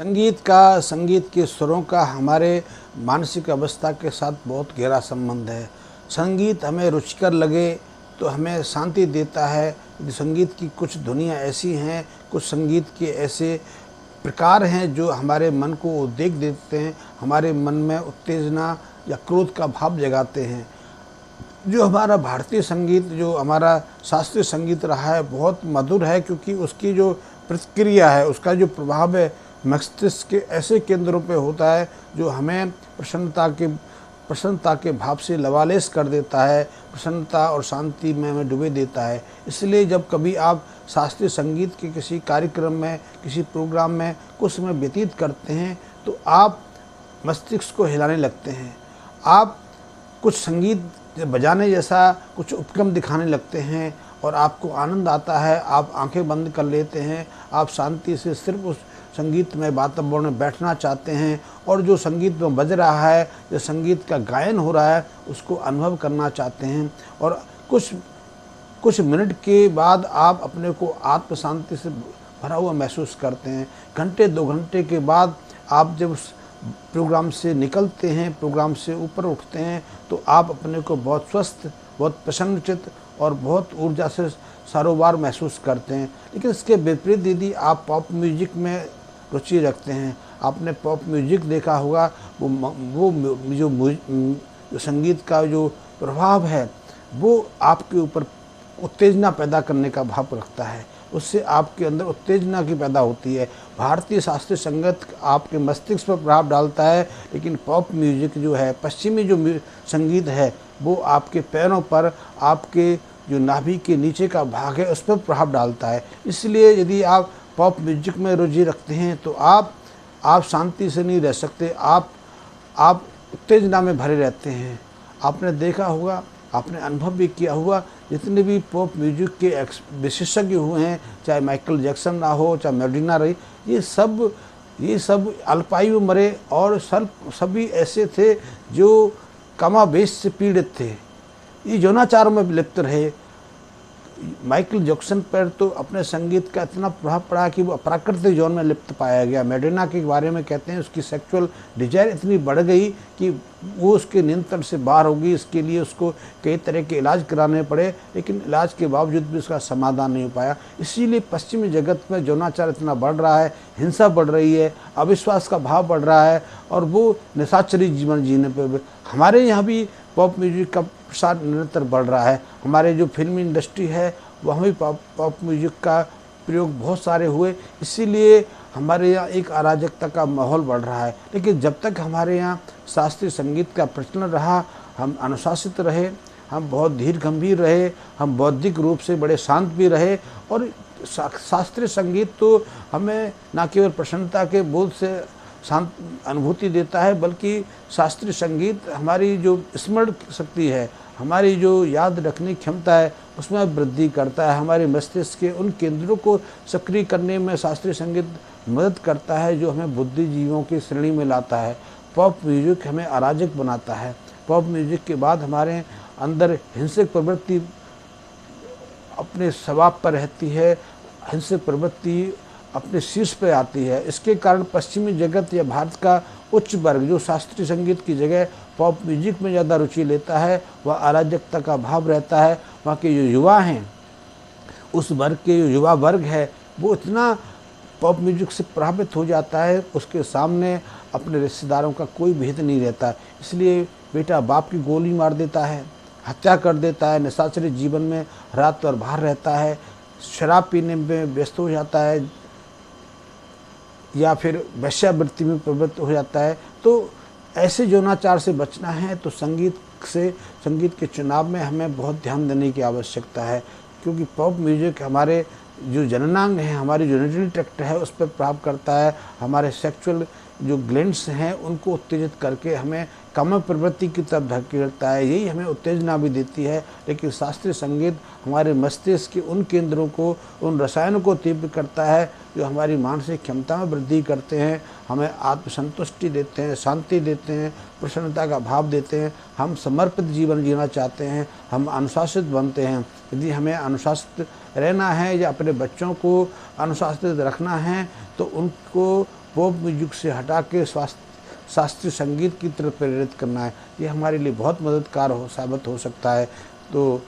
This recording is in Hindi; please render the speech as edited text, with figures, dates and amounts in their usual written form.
संगीत के सुरों का हमारे मानसिक अवस्था के साथ बहुत गहरा संबंध है। संगीत हमें रुचिकर लगे तो हमें शांति देता है। यदि संगीत की कुछ धुनियाँ ऐसी हैं, कुछ संगीत के ऐसे प्रकार हैं जो हमारे मन को उद्वेग देते हैं, हमारे मन में उत्तेजना या क्रोध का भाव जगाते हैं। जो हमारा भारतीय संगीत, जो हमारा शास्त्रीय संगीत रहा है, बहुत मधुर है, क्योंकि उसकी जो प्रतिक्रिया है, उसका जो प्रभाव है मस्तिष्क के ऐसे केंद्रों पे होता है जो हमें प्रसन्नता के भाव से लवालेस कर देता है, प्रसन्नता और शांति में हमें डुबे देता है। इसलिए जब कभी आप शास्त्रीय संगीत के किसी कार्यक्रम में, किसी प्रोग्राम में कुछ समय व्यतीत करते हैं तो आप मस्तिष्क को हिलाने लगते हैं। आप कुछ संगीत बजाने जैसा कुछ उपक्रम दिखाने लगते हैं और आपको आनंद आता है। आप आंखें बंद कर लेते हैं, आप शांति से सिर्फ उस संगीतमय वातावरण में बैठना चाहते हैं और जो संगीत में बज रहा है, जो संगीत का गायन हो रहा है, उसको अनुभव करना चाहते हैं। और कुछ मिनट के बाद आप अपने को आत्म शांति से भरा हुआ महसूस करते हैं। घंटे 2 घंटे के बाद आप जब उस प्रोग्राम से निकलते हैं, प्रोग्राम से ऊपर उठते हैं, तो आप अपने को बहुत स्वस्थ, बहुत प्रसन्नचित्त और बहुत ऊर्जा से सारोबार महसूस करते हैं। लेकिन इसके विपरीत यदि आप पॉप म्यूजिक में रुचि रखते हैं, आपने पॉप म्यूजिक देखा होगा, वो जो संगीत का जो प्रभाव है वो आपके ऊपर उत्तेजना पैदा करने का भाव रखता है, उससे आपके अंदर उत्तेजना की पैदा होती है। भारतीय शास्त्रीय संगीत आपके मस्तिष्क पर प्रभाव डालता है, लेकिन पॉप म्यूजिक जो है, पश्चिमी जो संगीत है, वो आपके पैरों पर, आपके जो नाभि के नीचे का भाग है उस पर प्रभाव डालता है। इसलिए यदि आप पॉप म्यूजिक में रुचि रखते हैं तो आप शांति से नहीं रह सकते, आप उत्तेजना में भरे रहते हैं। आपने देखा होगा, आपने अनुभव भी किया होगा, जितने भी पॉप म्यूजिक के विशेषज्ञ हुए हैं, चाहे माइकल जैक्सन ना हो, चाहे मैडोना रही, ये सब अल्पायु मरे और सभी ऐसे थे जो कमावेश से पीड़ित थे, ये यौनाचारों में लिप्त रहे। माइकल जैक्सन पर तो अपने संगीत का इतना प्रभाव पड़ा कि वो अप्राकृतिक यौन में लिप्त पाया गया। मैडोना के बारे में कहते हैं उसकी सेक्सुअल डिजायर इतनी बढ़ गई कि वो उसके नियंत्रण से बाहर हो गई। इसके लिए उसको कई तरह के इलाज कराने पड़े, लेकिन इलाज के बावजूद भी उसका समाधान नहीं हो पाया। इसीलिए पश्चिमी जगत में यौनाचार इतना बढ़ रहा है, हिंसा बढ़ रही है, अविश्वास का भाव बढ़ रहा है और वो निशाचरी जीवन जीने पर। हमारे यहाँ भी पॉप म्यूजिक का प्रसार निरंतर बढ़ रहा है। हमारे जो फिल्मी इंडस्ट्री है वहाँ भी पॉप म्यूजिक का प्रयोग बहुत सारे हुए, इसीलिए हमारे यहाँ एक अराजकता का माहौल बढ़ रहा है। लेकिन जब तक हमारे यहाँ शास्त्रीय संगीत का प्रचलन रहा, हम अनुशासित रहे, हम बहुत धीर गंभीर रहे, हम बौद्धिक रूप से बड़े शांत भी रहे। और शास्त्रीय संगीत तो हमें न केवल प्रसन्नता के बोध से शांत अनुभूति देता है, बल्कि शास्त्रीय संगीत हमारी जो स्मरण शक्ति है, हमारी जो याद रखने की क्षमता है, उसमें वृद्धि करता है। हमारे मस्तिष्क के उन केंद्रों को सक्रिय करने में शास्त्रीय संगीत मदद करता है जो हमें बुद्धिजीवियों की श्रेणी में लाता है। पॉप म्यूजिक हमें अराजक बनाता है। पॉप म्यूजिक के बाद हमारे अंदर हिंसक प्रवृत्ति अपने स्वभाव पर रहती है, हिंसक प्रवृत्ति अपने शीर्ष पे आती है। इसके कारण पश्चिमी जगत या भारत का उच्च वर्ग जो शास्त्रीय संगीत की जगह पॉप म्यूजिक में ज़्यादा रुचि लेता है, वह अराजकता का भाव रहता है। वहाँ के जो युवा हैं, उस वर्ग के जो युवा वर्ग है, वो इतना पॉप म्यूजिक से प्रभावित हो जाता है, उसके सामने अपने रिश्तेदारों का कोई भेद नहीं रहता। इसलिए बेटा बाप की गोली मार देता है, हत्या कर देता है, निशाचरी जीवन में रात और बाहर रहता है, शराब पीने में व्यस्त हो जाता है या फिर वेश्यावृत्ति में प्रवृत्त हो जाता है। तो ऐसे यौनाचार से बचना है तो संगीत के चुनाव में हमें बहुत ध्यान देने की आवश्यकता है, क्योंकि पॉप म्यूजिक हमारे जो जननांग है, हमारी जो यूरिनरी ट्रैक्ट है, उस पर प्रभाव करता है। हमारे सेक्सुअल जो ग्लैंड्स हैं उनको उत्तेजित करके हमें काम प्रवृत्ति की तरफ धकेलता है, यही हमें उत्तेजना भी देती है। लेकिन शास्त्रीय संगीत हमारे मस्तिष्क के उन केंद्रों को, उन रसायनों को तीव्र करता है जो हमारी मानसिक क्षमता में वृद्धि करते हैं, हमें आत्मसंतुष्टि देते हैं, शांति देते हैं, प्रसन्नता का भाव देते हैं। हम समर्पित जीवन जीना चाहते हैं, हम अनुशासित बनते हैं। यदि हमें अनुशासित रहना है या अपने बच्चों को अनुशासित रखना है तो उनको पॉप म्यूजिक से हटा के शास्त्रीय संगीत की तरफ प्रेरित करना है। ये हमारे लिए बहुत मददगार साबित हो सकता है। तो